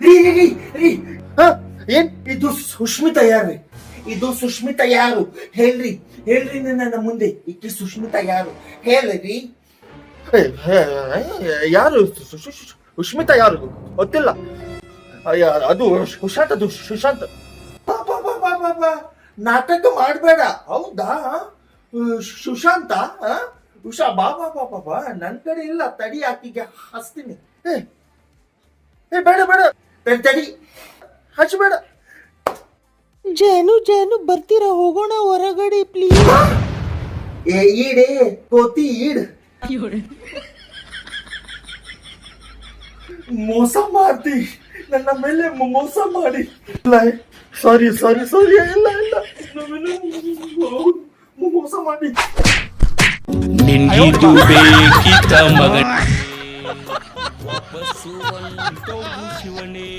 ರೀ ಹಾ ಏನ್ ಇದು ಸುಷ್ಮಿತಾ ಯಾರು? ಇದು ಸುಷ್ಮಿತಾ ಯಾರು ಹೇಳ್ರಿ ನನ್ನ ಮುಂದೆ ಈಕೆ ಸುಷ್ಮಿತಾ ಯಾರು ಹೇಳ್ರಿ. ಯಾರು ಸುಷ್ಮಿತಾ ಯಾರು ಗೊತ್ತಿಲ್ಲ. ಅದು ಸುಶಾಂತ್. ನಾಟಕ ಮಾಡಬೇಡ. ಹೌದಾ ಸುಶಾಂತ? ಉಷಾ ಬಾ ಬಾ ಬಾ ಬಾ ಬಾ, ನನ್ ಕಡೆ ಇಲ್ಲ, ತಡಿ ಆಕಿಗೆ ಹಚ್ತೀನಿ. ಬೇಡ ತಡಿ ಹಚ್ಚಬೇಡ. ಜಾನು ಬರ್ತೀರಾ? ಹೋಗೋಣ ಹೊರಗಡೆ ಪ್ಲೀಸ್. ಈಡೆ ಕೋತಿ ಈಡ್ ಮೋಸ ಮಾಡ್ತಿ ನನ್ನ ಮೇಲೆ, ಮೋಸ ಮಾಡಿ. ಸಾರಿ ಇಲ್ಲ ಮೋಸ ಮಾಡಿ. ನಿನ್ಗಿದು ಬೇಕಿತ ಮಗನ ಶಿವನೇ.